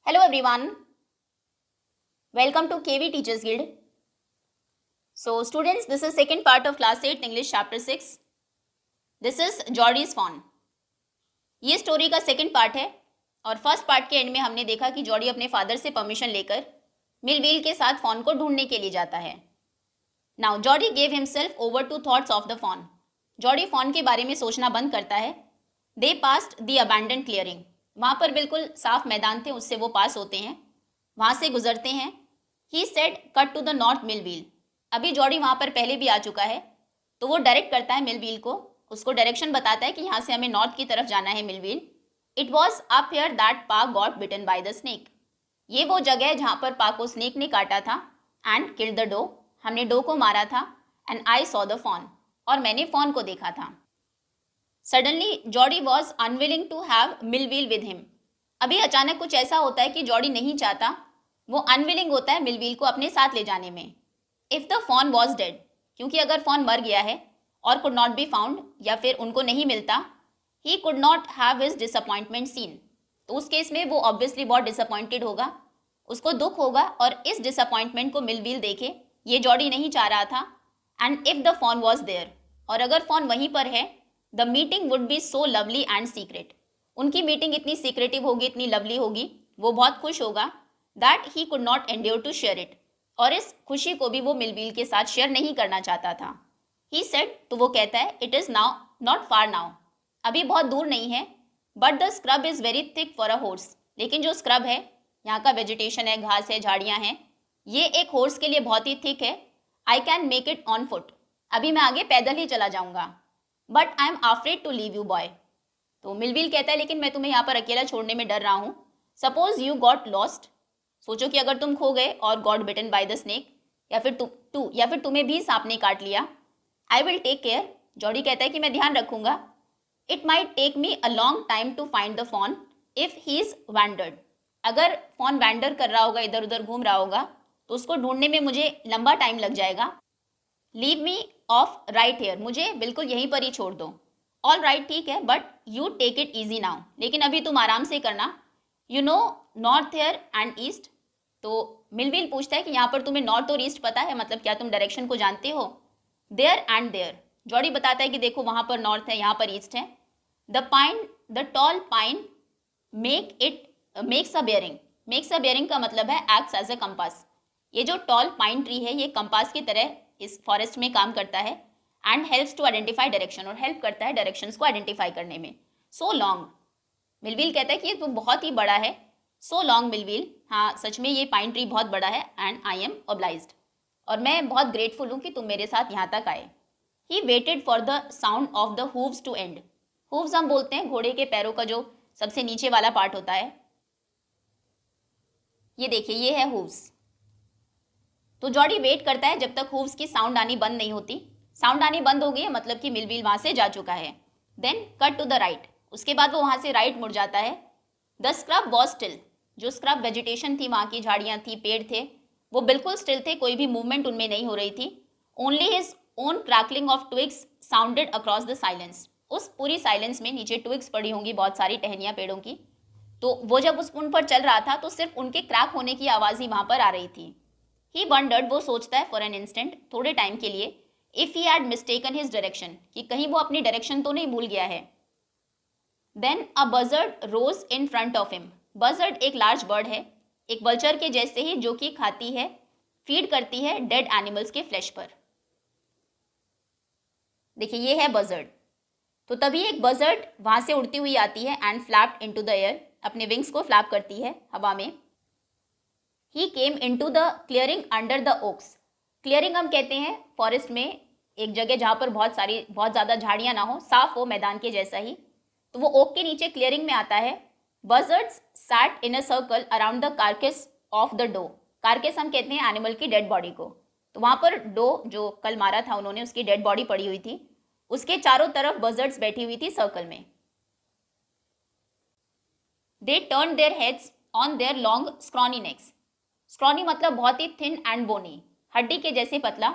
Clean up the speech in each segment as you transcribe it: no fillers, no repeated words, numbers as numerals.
Hello everyone, welcome to KV Teachers Guild. So students, this is second part of class 8 English chapter 6. This is Geordie's Fawn. ये story का second part है और first part के and में हमने देखा कि जॉर्डी अपने फादर से परमिशन लेकर मिलविल के साथ फॉन को ढूंढने के लिए जाता है. Now Jody gave himself over to thoughts of the fawn. Jody fawn के बारे में सोचना बंद करता है. They passed the abandoned clearing. वहाँ पर बिल्कुल साफ मैदान थे, उससे वो पास होते हैं, वहाँ से गुजरते हैं. He said cut to the north Millwheel. अभी जॉर्डी वहाँ पर पहले भी आ चुका है, तो वो डायरेक्ट करता है मिलविल को, उसको डायरेक्शन बताता है कि यहाँ से हमें नॉर्थ की तरफ जाना है Millville. It was up here that pa got bitten by the snake. ये वो जगह है जहाँ पर पा को स्नेक ने काटा था. And killed the doe. हमने डो को मारा था. And I saw the fawn. और मैंने फॉन को देखा था. Suddenly Jody was unwilling to have Millwheel with him. अभी अचानक कुछ ऐसा होता है कि जॉर्डी नहीं चाहता, वो अनविलिंग होता है मिलविल को अपने साथ ले जाने में. If the fawn was dead, क्योंकि अगर फॉन मर गया है और कुड नॉट बी फाउंड, या फिर उनको नहीं मिलता, he could not have his disappointment seen. तो उस केस में वो ऑब्वियसली बहुत डिसअपॉइंटेड होगा, उसको दुख होगा, और इस डिसअपॉइंटमेंट को मिलविल देखे, ये जॉर्डी नहीं चाह रहा था. And if the fawn was there, और अगर फॉन वहीं पर है, the meeting would be so lovely and secret. उनकी मीटिंग इतनी सीक्रेटिव होगी, इतनी लवली होगी, वो बहुत खुश होगा. That he could not endure to share it. और इस खुशी को भी वो मिलविल के साथ शेयर नहीं करना चाहता था. ही सेड, तो वो कहता है, it is now not far now. अभी बहुत दूर नहीं है. But the scrub is very thick for a horse. लेकिन जो स्क्रब है, यहाँ का वेजिटेशन है, घास है, झाड़ियाँ हैं, ये एक हॉर्स के लिए बहुत ही थिक है. I can make it on foot. अभी मैं आगे पैदल ही चला जाऊँगा. But I am afraid to leave you boy. तो मिलविल कहता है, लेकिन मैं तुम्हें यहाँ पर अकेला छोड़ने में डर रहा हूँ. Suppose you got lost. सोचो कि अगर तुम खो गए और got bitten by the snake, या फिर तुम्हें भी सांप ने काट लिया. I will take care. Jody कहता है कि मैं ध्यान रखूंगा. It might take me a long time to find the fawn if he is wandered. अगर फॉन वैंडर कर रहा होगा, इधर उधर घूम रहा होगा, तो उसको ढूंढने में मुझे लंबा टाइम लग जाएगा. Leave me off right here. मुझे बिल्कुल यहीं पर ही छोड़ दो. ऑल राइट, ठीक है, but you take it easy now. लेकिन अभी तुम आराम से करना. You know north here and east. तो मिलविल पूछता है कि यहाँ पर तुम्हें नॉर्थ और ईस्ट पता है, मतलब क्या तुम डायरेक्शन को जानते हो. There and there. जॉर्डी बताता है कि देखो वहाँ पर नॉर्थ है, यहाँ पर ईस्ट है. The tall pine makes a bearing. Makes a bearing का मतलब है एक्ट्स एज अ कंपास. ये जो टॉल पाइन ट्री है, ये कंपास की तरह इस फॉरेस्ट में काम करता है. And helps to identify direction. और हेल्प करता है डायरेक्शंस को आइडेंटिफाई करने में. So long. मिलविल कहता है कि ये तो बहुत ही बड़ा है. So long Millville. हाँ, सच में ये पाइन ट्री बहुत बड़ा है. And I am obliged. और मैं बहुत ग्रेटफुल हूँ कि तुम मेरे साथ यहाँ तक आए. He waited for the sound of the hooves to end. Hooves हम बोलते हैं घोड़े के पैरों का जो सबसे नीचे वाला पार्ट होता है. ये देखिए, ये है हूव्स. तो जॉर्डी वेट करता है जब तक हूव्स की साउंड आनी बंद नहीं होती. साउंड आनी बंद हो गई है, मतलब कि मिलविल वहाँ से जा चुका है. Then cut to the right. उसके बाद वो वहाँ से राइट मुड़ जाता है. The scrub was still. जो स्क्रब वेजिटेशन थी, वहाँ की झाड़ियाँ थी, पेड़ थे, वो बिल्कुल स्टिल थे. कोई भी मूवमेंट उनमें नहीं हो रही थी. Only his own crackling of twigs sounded across the silence. उस पूरी साइलेंस में नीचे ट्विग्स पड़ी होंगी, बहुत सारी टहनियाँ पेड़ों की, तो वो जब उन पर चल रहा था तो सिर्फ उनके क्रैक होने की आवाज़ ही वहाँ पर आ रही थी. ही वंडर्ड. वो सोचता है फॉर एन इंस्टेंट, थोड़े टाइम के लिए, if he had mistaken his direction, कि कहीं वो अपनी डायरेक्शन तो नहीं भूल गया है. Then a buzzard rose in front of him. Buzzard एक लार्ज बर्ड है, एक वल्चर के जैसे ही, जो कि खाती है, फीड करती है डेड एनिमल्स के फ्लैश पर. देखिए, ये है बजर्ड. तो तभी एक बजर्ड वहाँ से उड़ती हुई आती है. And flapped into the air. अपने विंग्स को फ्लैप करती है हवा में. He came into the clearing under the oaks. Clearing हम कहते हैं फॉरेस्ट में एक जगह जहाँ पर बहुत ज़्यादा झाड़ियाँ ना हो, साफ हो, मैदान के जैसा ही. तो वो ओक के नीचे क्लियरिंग में आता है. Buzzards sat in a circle around the carcass of the doe. Carcass हम कहते हैं एनिमल की डेड बॉडी को. तो वहाँ पर डो जो कल मारा था उन्होंने, उसकी डेड बॉडी पड़ी हुई थी. उसके चारों तरफ बजर्ड्स बैठी हुई थी सर्कल में. They turn their heads on their long scrawny next. Scrawny मतलब बहुत ही थिन एंड बोनी, हड्डी के जैसे पतला.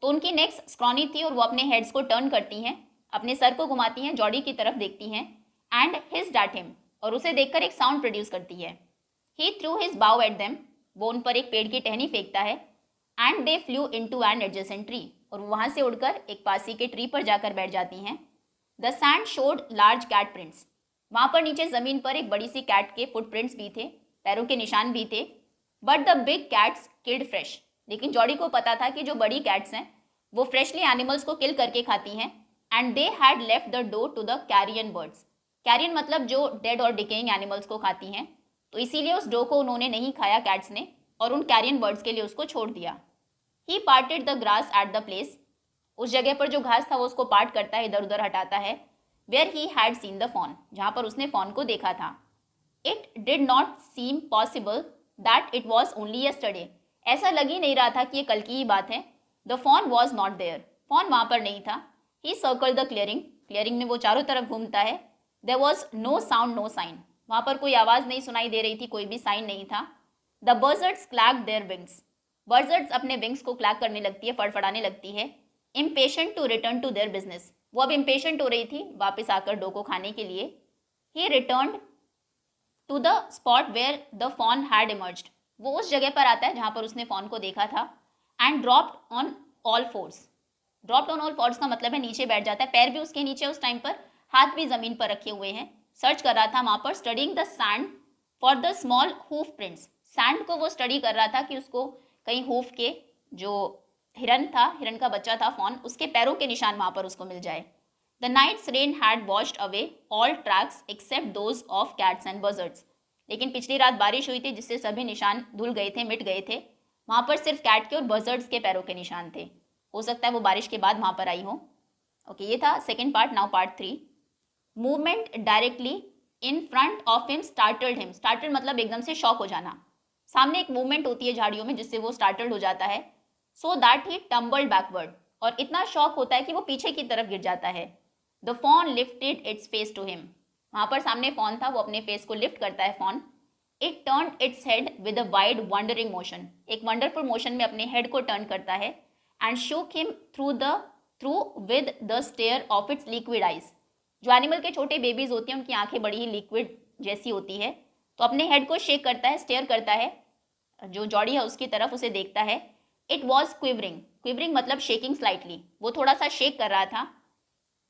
तो उनकी नेक्स स्क्रॉनी थी और वो अपने हेड्स को टर्न करती हैं, अपने सर को घुमाती हैं, जॉर्डी की तरफ देखती हैं. And hissed at him. और उसे देखकर एक साउंड प्रोड्यूस करती है. He threw his bough at them, वो उन पर एक पेड़ की टहनी फेंकता है, and they flew into an adjacent tree, और वहाँ से उड़कर एक पासी के ट्री पर जाकर बैठ जाती हैं। The sand showed large cat prints, वहाँ पर नीचे ज़मीन पर एक बड़ी सी कैट के फुटप्रिंट्स भी थे, पैरों के निशान भी थे। But the big cats killed fresh, लेकिन जॉडी को पता था कि जो बड़ी कैट्स हैं वो फ्रेशली एनिमल्स को किल करके खाती हैं। And they had left the doe to the carrion birds, carrion मतलब जो डेड और डिकेइंग एनिमल्स को खाती हैं, तो इसीलिए उस डो को उन्होंने नहीं खाया कैट्स ने, और उन कैरियन बर्ड्स के लिए उसको छोड़ दिया। He parted the grass at the place, उस जगह पर जो घास था वो उसको पार्ट करता है, इधर उधर हटाता है। Where he had seen the fawn, जहाँ पर उसने फॉन को देखा था। It did not seem possible that it was only yesterday, ऐसा लग ही नहीं रहा था कि ये कल की ही बात है। The fawn was not there, fawn वहाँ पर नहीं था। He circle the clearing, clearing में वो चारों तरफ घूमता है। There was no sound no sign, वहाँ पर कोई आवाज़ नहीं सुनाई दे रही थी, कोई भी साइन नहीं था। The birds clack their wings, birds अपने विंग्स को क्लैक करने लगती है, फड़फड़ाने लगती है। Impatient to return to their business, वो अब इम्पेशेंट हो रही थी वापस आकर डो को खाने के लिए। He return to the spot where the fawn had emerged, वो उस जगह पर आता है जहाँ पर उसने फॉन को देखा था। And dropped on all force, dropped on all force का मतलब है नीचे बैठ जाता है, पैर भी उसके नीचे उस टाइम पर, हाथ भी ज़मीन पर रखे हुए हैं। सर्च कर रहा था वहाँ पर, studying the sand for the small hoof prints, sand को वो स्टडी कर रहा था कि उसको कहीं हूफ के, जो हिरन था, हिरन का बच्चा था फॉन, उसके पैरों के निशान वहाँ पर उसको मिल जाए। The night's rain had washed away all tracks except those of cats and buzzards, लेकिन पिछली रात बारिश हुई थी जिससे सभी निशान धुल गए थे, मिट गए थे। वहाँ पर सिर्फ कैट के और बजर्ड्स के पैरों के निशान थे, हो सकता है वो बारिश के बाद वहाँ पर आई हो। ओके, ये था second part. Now part 3। Movement directly in front of him startled him, startled मतलब एकदम से शॉक हो जाना, सामने एक मूवमेंट होती है झाड़ियों में जिससे वो स्टार्टल्ड हो जाता है। So that he tumbled backward, और इतना शॉक होता है कि वो पीछे की तरफ गिर जाता है। The fawn lifted its face to him, वहाँ पर सामने फॉन था, वो अपने फेस को लिफ्ट करता है fawn. It turn its head with a wide wondering motion, एक वंडरफुल मोशन में अपने हेड को टर्न करता है। And shook him through with the stare of its liquid eyes, जो एनिमल के छोटे बेबीज होती हैं उनकी आंखें बड़ी ही लिक्विड जैसी होती है, तो अपने हेड को शेक करता है, स्टेयर करता है, जो जॉडी है उसकी तरफ उसे देखता है। इट वॉज क्विवरिंग, क्विवरिंग मतलब शेकिंग स्लाइटली, वो थोड़ा सा शेक कर रहा था।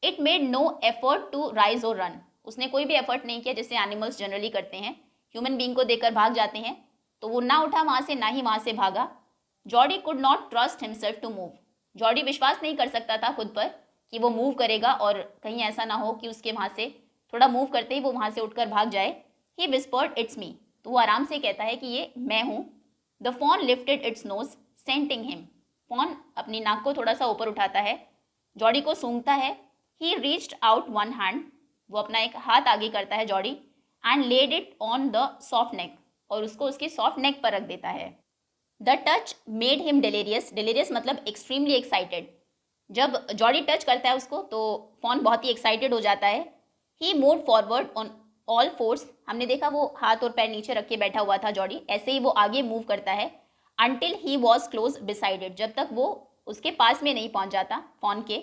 It made no effort to rise और रन, उसने कोई भी एफर्ट नहीं किया जैसे एनिमल्स जनरली करते हैं, ह्यूमन बीइंग को देखकर भाग जाते हैं, तो वो ना उठा वहाँ से, ना ही वहाँ से भागा। Jody could not trust himself to move, Jody विश्वास नहीं कर सकता था खुद पर कि वो मूव करेगा, और कहीं ऐसा ना हो कि उसके वहाँ से थोड़ा मूव करते ही वो वहाँ से उठकर भाग जाए। ही विस्पर्ड इट्स मी, तो वो आराम से कहता है कि ये मैं हूँ। The fawn lifted its nose scenting him, fawn अपनी नाक को थोड़ा सा ऊपर उठाता है, जॉडी को सूंघता है। He reached out one hand, वो अपना एक हाथ आगे करता है Jody, and laid it on the soft neck, और उसको उसकी सॉफ्ट नेक पर रख देता है। The touch made him delirious, delirious मतलब एक्सट्रीमली एक्साइटेड, जब जॉडी टच करता है उसको तो फॉन बहुत ही एक्साइटेड हो जाता है। He move forward on all fours, हमने देखा वो हाथ और पैर नीचे रख के बैठा हुआ था जॉडी, ऐसे ही वो आगे मूव करता है। अनटिल ही वॉज क्लोज बिसाइडेड, जब तक वो उसके पास में नहीं पहुंच जाता फॉन के।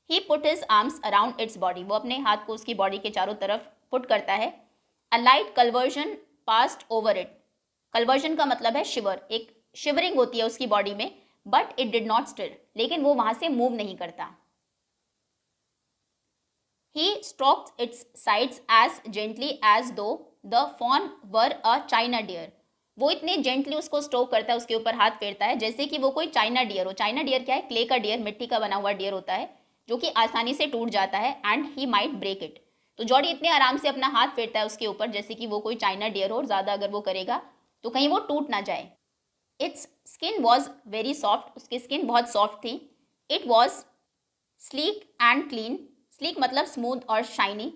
He put his arms around its body, वो अपने हाथ को उसकी बॉडी के चारों तरफ पुट करता है। A light conversion passed over it, conversion का मतलब है शिवर, एक शिवरिंग होती है उसकी बॉडी में, but it did not stir, लेकिन वो वहां से मूव नहीं करता। He stroked its sides as gently as though the fawn were a china deer, वो इतने जेंटली उसको स्ट्रोक करता है, उसके ऊपर हाथ फेरता है जैसे कि वो कोई चाइना डियर हो। चाइना डियर क्या है? क्ले का डियर, मिट्टी का बना हुआ डियर होता है जो कि आसानी से टूट जाता है। And he might break it, तो जॉडी इतने आराम से अपना हाथ फेरता है उसके ऊपर जैसे कि वो कोई चाइना डियर हो, और ज़्यादा अगर वो करेगा तो कहीं वो टूट ना जाए। Its skin was very soft, उसकी स्किन बहुत सॉफ्ट थी। It was sleek and clean, sleek मतलब स्मूथ और शाइनी,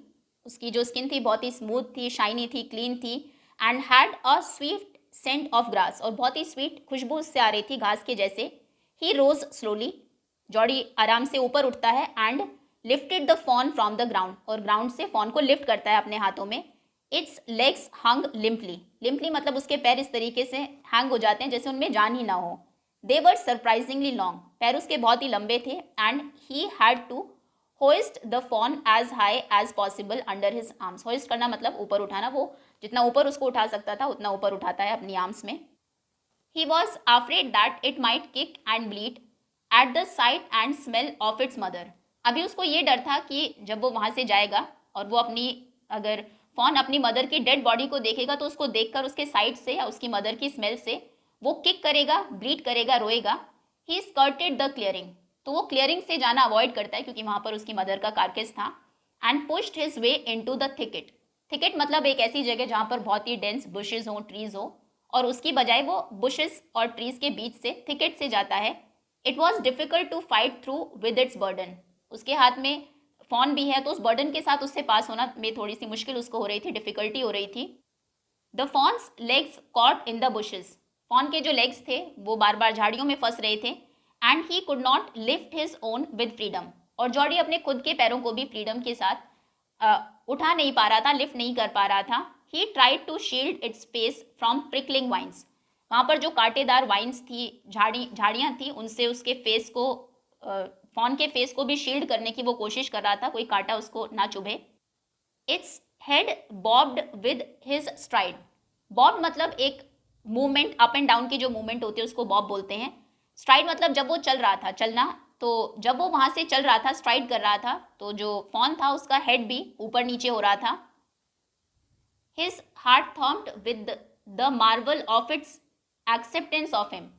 उसकी जो स्किन थी बहुत ही स्मूथ थी, शाइनी थी, क्लीन थी। And had a sweet scent of grass, और बहुत ही स्वीट खुशबू उससे आ रही थी घास के जैसे। ही रोज स्लोली, जॉडी आराम से ऊपर उठता है। And lifted the fawn from the ground, और ग्राउंड से फॉन को लिफ्ट करता है अपने हाथों में। इट्स लेग्स हंग लिम्पली, लिम्पली मतलब उसके पैर इस तरीके से हैंग हो जाते हैं जैसे उनमें जान ही ना हो। दे वर सरप्राइजिंगली लॉन्ग, पैर उसके बहुत ही लंबे थे। And he had to hoist the fawn as high as possible under his arms. Hoist करना मतलब ऊपर उठाना, वो जितना ऊपर उसको उठा सकता था उतना ऊपर उठाता है अपनी आर्म्स में। He was afraid that it might kick and bleed at the site and smell of its mother. अभी उसको ये डर था कि जब वो वहाँ से जाएगा और वो अपनी, अगर फॉन अपनी मदर की डेड बॉडी को देखेगा तो उसको देखकर उसके साइड से या उसकी मदर की स्मेल से वो किक करेगा, ब्लीड करेगा, रोएगा। ही स्कर्टेड द क्लियरिंग, तो वो क्लियरिंग से जाना अवॉइड करता है क्योंकि वहाँ पर उसकी मदर का कारकेस था। And pushed his way into the thicket. Thicket मतलब एक ऐसी जगह जहाँ पर बहुत ही डेंस बुशेज हो, ट्रीज हो, और उसकी बजाय वो बुशेस और ट्रीज के बीच से थिकेट से जाता है। It was difficult to fight through with its burden. उसके हाथ में फॉन भी है तो उस बर्डन के साथ उससे पास होना में थोड़ी सी मुश्किल उसको हो रही थी, डिफिकल्टी हो रही थी। The fawn's legs caught in the bushes. Fawn के जो लेग्स थे वो बार बार झाड़ियों में फंस रहे थे। And he could not lift his own with freedom. और जॉडी अपने खुद के पैरों को भी फ्रीडम के साथ उठा नहीं पा रहा था, लिफ्ट नहीं कर पा रहा था। He tried to shield its face from prickling vines. वहाँ पर जो कांटेदार वाइन्स थी, झाड़ियाँ थी, उनसे उसके फेस को, फॉन के फेस को भी शील्ड करने की वो कोशिश कर रहा था, कोई कांटा उसको ना चुभे। Its head bobbed with his stride. Bobbed मतलब एक मूवमेंट, अप एंड डाउन की जो मूवमेंट होती है उसको बॉब बोलते हैं। स्ट्राइड मतलब जब वो चल रहा था, चलना, तो जब वो वहाँ से चल रहा था, स्ट्राइड कर रहा था, तो जो फॉन था उसका हेड भी ऊपर नीचे हो रहा था। His heart thumped with the marvel of its acceptance of him.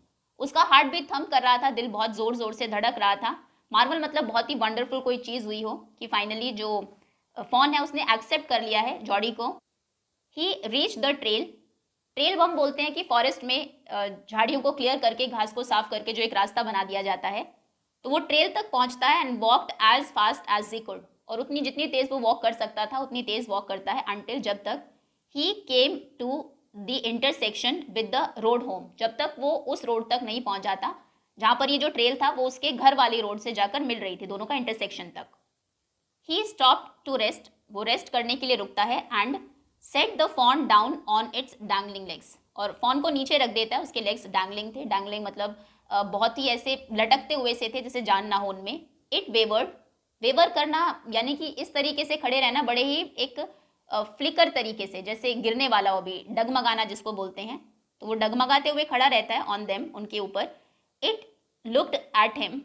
उसका हार्ट भी थम्प कर रहा था, दिल बहुत जोर जोर से धड़क रहा था। मार्वल मतलब बहुत ही वंडरफुल कोई चीज़ हुई हो कि फाइनली जो फॉन है उसने एक्सेप्ट कर लिया है जॉडी को। ही रीच द ट्रेल। ट्रेल हम बोलते हैं कि फॉरेस्ट में झाड़ियों को क्लियर करके, घास को साफ करके जो एक रास्ता बना दिया जाता है, तो वो ट्रेल तक पहुंचता है। And walked as fast as he could. और उतनी जितनी तेज वो वॉक कर सकता था उतनी तेज वॉक करता है, अनटिल जब तक he came to the intersection with the road home. जब तक वो उस रोड तक नहीं पहुंच जाता जहां पर ये जो ट्रेल था वो उसके घर वाली रोड से जाकर मिल रही थी, दोनों का इंटरसेक्शन तक। He stop to rest. वो रेस्ट करने के लिए रुकता है। And set the fawn down on its dangling legs. और फॉन को नीचे रख देता है, उसके लेग्स डैंगलिंग थे। डैंगलिंग मतलब बहुत ही ऐसे लटकते हुए से थे जैसे जान ना हो उनमें। It wayward. वेवर करना यानी कि इस तरीके से खड़े रहना, बड़े ही एक फ्लिकर तरीके से, जैसे गिरने वाला हो भी, डगमगाना जिसको बोलते हैं, तो वो डगमगाते हुए खड़ा रहता है ऑन देम, उनके ऊपर। It looked at him.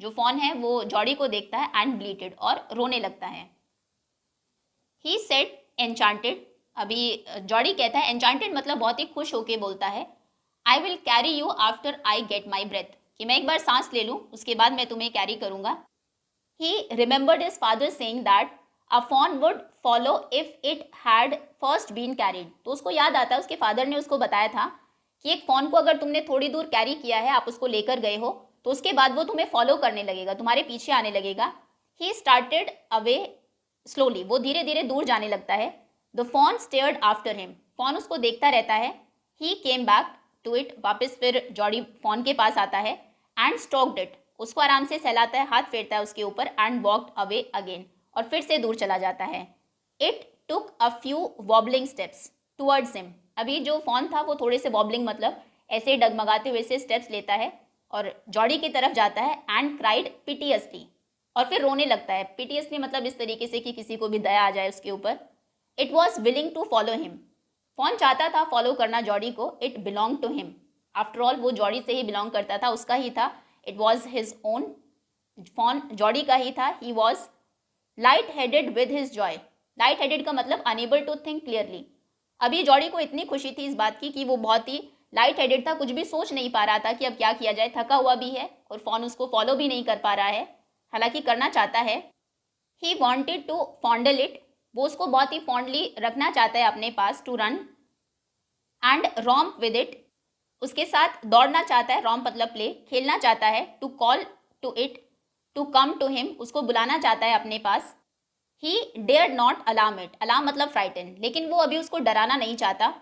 जो फॉन है वो जॉडी को देखता है एंड ब्लीटेड, और रोने लगता है। He said enchanted. अभी जॉडी कहता है, एन्चांटेड मतलब बहुत ही खुश होके बोलता है, I will carry you after I get my breath, कि मैं एक बार सांस ले लूँ उसके बाद मैं तुम्हें कैरी करूँगा। He remembered his father saying that a fawn would follow if it had first been carried. तो उसको याद आता है, उसके फादर ने उसको बताया था कि एक फॉन को अगर तुमने थोड़ी दूर कैरी किया है, आप उसको लेकर गए हो, तो उसके बाद वो तुम्हें फॉलो करने लगेगा, तुम्हारे पीछे आने लगेगा। He started away slowly. वो धीरे धीरे दूर जाने लगता है। The fawn stared after him. फॉन उसको देखता रहता है। He came back to it. वापस फिर जॉडी फॉन के पास आता है। And stalked it. उसको आराम से सहलाता है, हाथ फेरता है उसके ऊपर। And walked away again. और फिर से दूर चला जाता है। It took a few wobbling steps towards him. अभी जो फॉन था वो थोड़े से वॉबलिंग मतलब ऐसे डगमगाते हुए से स्टेप्स लेता है और जॉडी की तरफ जाता है। And cried piteously. और फिर रोने लगता है। पिटियसली मतलब इस तरीके से कि किसी को भी दया आ जाए उसके ऊपर। It was willing to follow him. Fawn चाहता था फॉलो करना जॉडी को। It belong to him. After all वो जॉडी से ही बिलोंग करता था, उसका ही था। It was his own. Fawn Jody का ही था। He was light headed with his joy. Light headed का मतलब अनेबल टू थिंक क्लियरली। अभी जॉडी को इतनी खुशी थी इस बात की कि वो बहुत ही लाइट हेडेड था, कुछ भी सोच नहीं पा रहा था कि अब क्या किया जाए। थका हुआ भी है और फॉन उसको फॉलो भी नहीं कर पा रहा है, हालांकि करना चाहता है। He wanted to fondle it. वो उसको बहुत ही फॉन्डली रखना चाहता है अपने पास। To run and romp with it. उसके साथ दौड़ना चाहता है। रॉम्प मतलब प्ले, खेलना चाहता है। To call to it to come to him. उसको बुलाना चाहता है अपने पास। He dare not alarm it. Alarm मतलब फ्राइटन, लेकिन वो अभी उसको डराना नहीं चाहता।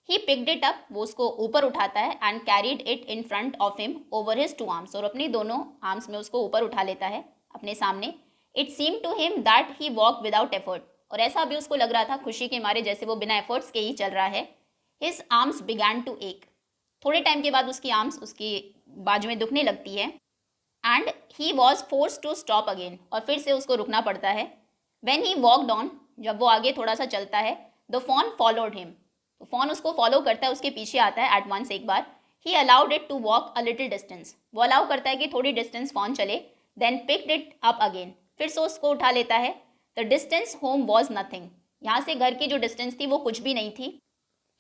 He picked it up. वो उसको ऊपर उठाता है। And carried it in front of him over his two arms. और अपनी दोनों आर्म्स में उसको ऊपर उठा लेता है अपने सामने। It seem to him that he walk without effort. और ऐसा अभी उसको लग रहा था खुशी के मारे जैसे वो बिना एफर्ट्स के ही चल रहा है। हिज आर्म्स बिगैन टू एक। थोड़े टाइम के बाद उसकी आर्म्स, उसकी बाजू में दुखने लगती है। And he was force to stop again, और फिर से उसको रुकना पड़ता है। वेन ही वॉकड ऑन, जब वो आगे थोड़ा सा चलता है, द फॉन फॉलोड हिम, तो फॉन उसको फॉलो करता है, उसके पीछे आता है एट वंस एक बार। He allowed it to walk a little distance, वो अलाउ करता है कि थोड़ी डिस्टेंस फॉन चले। Then picked it up again, फिर से उसको उठा लेता है। The distance home was nothing, यहाँ से घर की जो डिस्टेंस थी वो कुछ भी नहीं थी।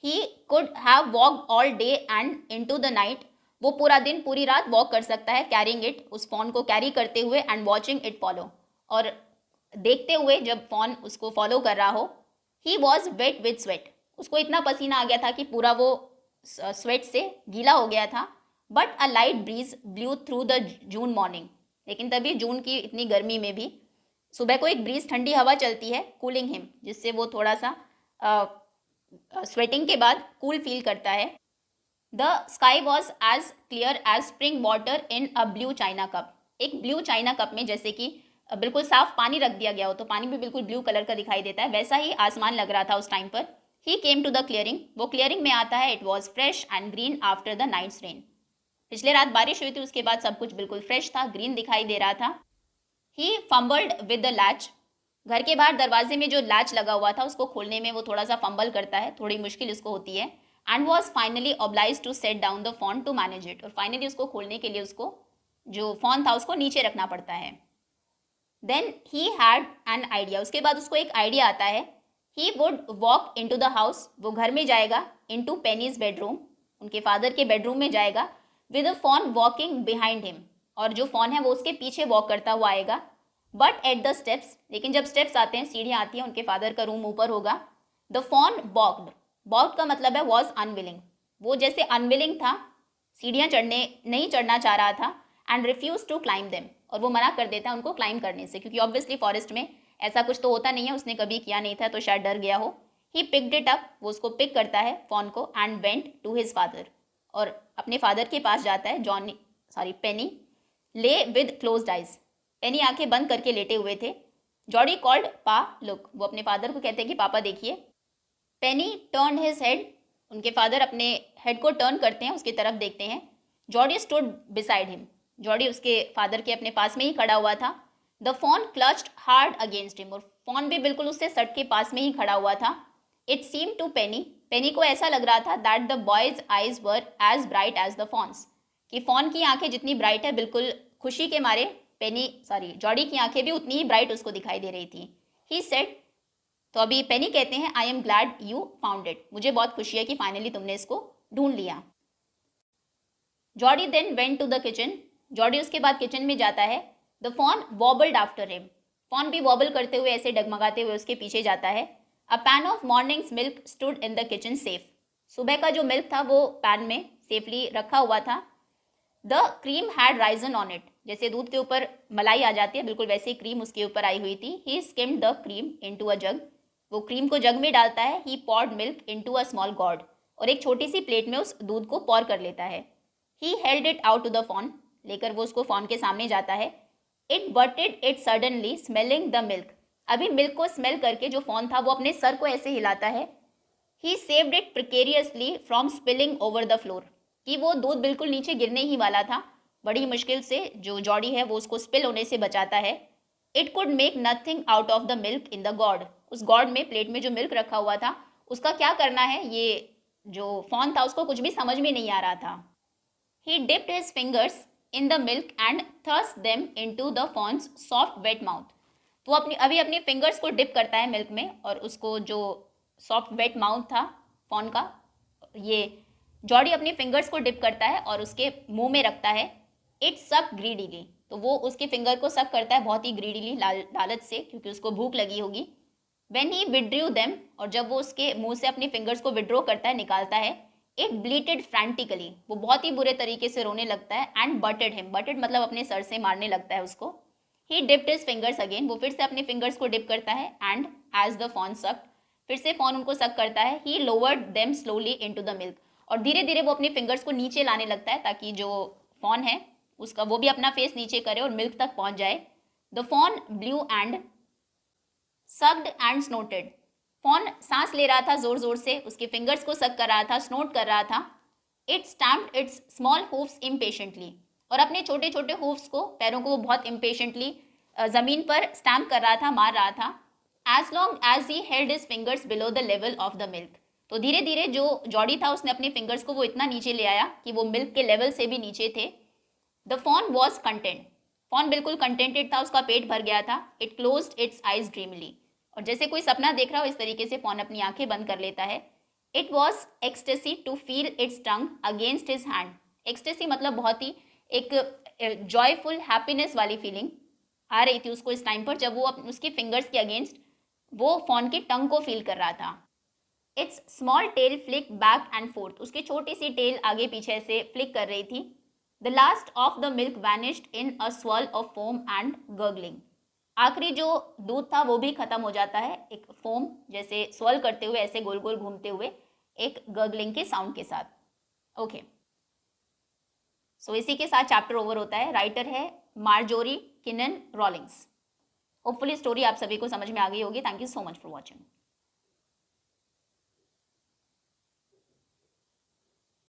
He could have walked all day and into the night, वो पूरा दिन पूरी रात वॉक कर सकता है, कैरिंग इट, उस फोन को कैरी करते हुए, एंड वॉचिंग इट फॉलो, और देखते हुए जब फोन उसको फॉलो कर रहा हो। He was wet with sweat, उसको इतना पसीना आ गया था कि पूरा वो स्वेट से गीला हो गया था। But a light breeze blew through the June morning, लेकिन तभी जून की इतनी गर्मी में भी सुबह को एक ब्रीज, ठंडी हवा चलती है, कूलिंग हिम, जिससे वो थोड़ा सा स्वेटिंग के बाद कूल फील करता है। The sky was as clear as spring water in a blue china cup, एक ब्लू चाइना कप में जैसे कि बिल्कुल साफ पानी रख दिया गया हो तो पानी भी बिल्कुल ब्लू कलर का दिखाई देता है, वैसा ही आसमान लग रहा था उस टाइम पर। He came to the clearing, वो क्लियरिंग में आता है। It was fresh and green after the night's rain, पिछले रात बारिश हुई थी, उसके बाद सब कुछ बिल्कुल फ्रेश था, ग्रीन दिखाई दे रहा था। ही फंबल्ड विद द लैच, घर के बाहर दरवाजे में जो लैच लगा हुआ था उसको खोलने में वो थोड़ा सा फंबल करता है, थोड़ी मुश्किल उसको होती है। And was finally oblige to set down the fawn to manage it, और फाइनली उसको खोलने के लिए उसको जो फोन था उसको नीचे रखना पड़ता है। Then he had an idea, उसके बाद उसको एक आइडिया आता है। He would walk into the house, वो घर में जाएगा, इन टू पेनीज बेडरूम, उनके फादर के बेडरूम में जाएगा, with a fawn walking behind him, और जो फोन है वो उसके पीछे वॉक करता हुआ आएगा। बट एट द स्टेप्स, लेकिन जब स्टेप्स आते हैं, सीढ़ियाँ आती हैं, उनके फादर का रूम ऊपर होगा। द फोन बॉक्ड, बॉक्ड का मतलब है वॉज अनविलिंग, वो जैसे अनविलिंग था, सीढ़ियाँ चढ़ने नहीं चढ़ना चाह रहा था। And refuse to climb them, और वो मना कर देता है उनको क्लाइंब करने से, क्योंकि ऑब्वियसली फॉरेस्ट में ऐसा कुछ तो होता नहीं है, उसने कभी किया नहीं था तो शायद डर गया हो। ही पिक्ड इट अप, वो उसको पिक करता है फोन को, and went to his father, और अपने फादर के पास जाता है। पेनी ले विद क्लोज्ड आइज, पेनी आंखें बंद करके लेटे हुए थे। जॉडी कॉल्ड पा लुक, वो अपने फादर को कहते हैं कि पापा देखिए। पेनी टर्न हिज हेड, उनके फादर अपने हेड को टर्न करते हैं, उसकी तरफ देखते हैं। Jody stood beside him, Jody उसके फादर के अपने पास में ही खड़ा हुआ था। The fawn clutched hard against him, और फोन भी बिल्कुल उससे सट के पास में ही खड़ा हुआ था। इट सीम टू पेनी, पेनी को ऐसा लग रहा था that the boy's eyes were as bright as the fawn's, कि फोन की आंखें जितनी ब्राइट है, बिल्कुल खुशी के मारे जॉडी की आंखें भी उतनी ही ब्राइट उसको दिखाई दे रही थी। ही सेड, तो अभी पेनी कहते हैं, I am glad you found it, मुझे बहुत खुशी है कि फाइनली तुमने इसको ढूंढ लिया। Jody then went to the kitchen, Jody उसके बाद किचन में जाता है। The fawn wobbled after him, fawn भी वॉबल करते हुए, ऐसे डगमगाते हुए उसके पीछे जाता है। A pan of morning's milk stood in the kitchen safe, सुबह का जो मिल्क था वो पैन में सेफली रखा हुआ था। The cream had Ryzen on it, जैसे दूध के ऊपर मलाई आ जाती है, बिल्कुल वैसे क्रीम उसके ऊपर आई हुई थी। He skimmed the cream in to a jug, वो क्रीम को जग में डालता है। He poured milk in to a small gourd, और एक छोटी सी प्लेट में उस दूध को पॉर कर लेता है। He held it out to the fawn, लेकर वो उसको फॉन के सामने जाता है। It butted it suddenly smelling the milk, अभी मिल्क को स्मेल करके जो फॉन था वो अपने सर को ऐसे हिलाता है। He saved it precariously from spilling over the floor, कि वो दूध बिल्कुल नीचे गिरने ही वाला था, बड़ी मुश्किल से जो जॉडी है वो उसको स्पिल होने से बचाता है। It could make nothing out of the milk in the God, उस गॉड में, प्लेट में जो मिल्क रखा हुआ था उसका क्या करना है, ये जो फॉन था उसको कुछ भी समझ में नहीं आ रहा था। He dipped his fingers in the milk and thrust them into the fawn's soft wet mouth, तो अभी अपनी फिंगर्स को डिप करता है मिल्क में, और उसको जो सॉफ्ट वेट माउथ था फॉन का, ये जॉडी अपनी फिंगर्स को डिप करता है और उसके मुंह में रखता है। इट सक ग्रीडीली, तो वो उसके फिंगर को सक करता है बहुत ही ग्रीडीली, लालच से, क्योंकि उसको भूख लगी होगी। व्हेन ही विड्रू देम, और जब वो उसके मुंह से अपनी फिंगर्स को विड्रॉ करता है, निकालता है। इट ब्लीटेड फ्रैंटिकली, वो बहुत ही बुरे तरीके से रोने लगता है। एंड बटेड हिम, बटेड मतलब अपने सर से मारने लगता है उसको। He dipped his fingers again, वो फिर से अपने फिंगर्स को डिप करता है। And as the fawn sucked, फिर से फॉन उनको सक करता है। He lowered them slowly into the milk, और धीरे धीरे वो अपने फिंगर्स को नीचे लाने लगता है, ताकि जो फॉन है उसका वो भी अपना फेस नीचे करे और मिल्क तक पहुंच जाए। The fawn blew and sucked and snorted, fawn सांस ले रहा था जोर जोर से, उसके फिंगर्स को सक कर रहा था, स्नोट कर रहा था। It stamped it's small hoofs impatiently, और अपने छोटे छोटे हूफ्स को, पैरों को वो बहुत इम्पेशेंटली ज़मीन पर स्टैम्प कर रहा था, मार रहा था। As long as he held his fingers below the level of the milk, तो धीरे धीरे जो जॉडी था उसने अपने फिंगर्स को वो इतना नीचे ले आया कि वो मिल्क के लेवल से भी नीचे थे। The fawn was content, fawn बिल्कुल कंटेंटेड था, उसका पेट भर गया था। It closed its eyes dreamily, और जैसे कोई सपना देख रहा हो इस तरीके से फॉन अपनी आंखें बंद कर लेता है। It was ecstasy to feel its tongue against his hand. Ecstasy मतलब बहुत ही एक जॉयफुल हैप्पीनेस वाली फीलिंग आ रही थी उसको इस टाइम पर, जब वो उसकी फिंगर्स के अगेंस्ट वो फॉन की टंग को फील कर रहा था। It's small tell flick back and fourth, उसकी छोटी सी टेल आगे पीछे से फ्लिक कर रही थी। The last of the milk vanished in a swirl of foam and gargling, आखिरी जो दूध था वो भी खत्म हो जाता है एक फोम जैसे स्वर्ल करते हुए, ऐसे गोल गोल घूमते हुए, एक गर्गलिंग के साउंड के साथ। ओके, सो इसी के साथ चैप्टर ओवर होता है। राइटर है मार्जोरी किनन रॉलिंग्स। होपफुली स्टोरी आप सभी को समझ में आ गई होगी। Thank you so much for watching.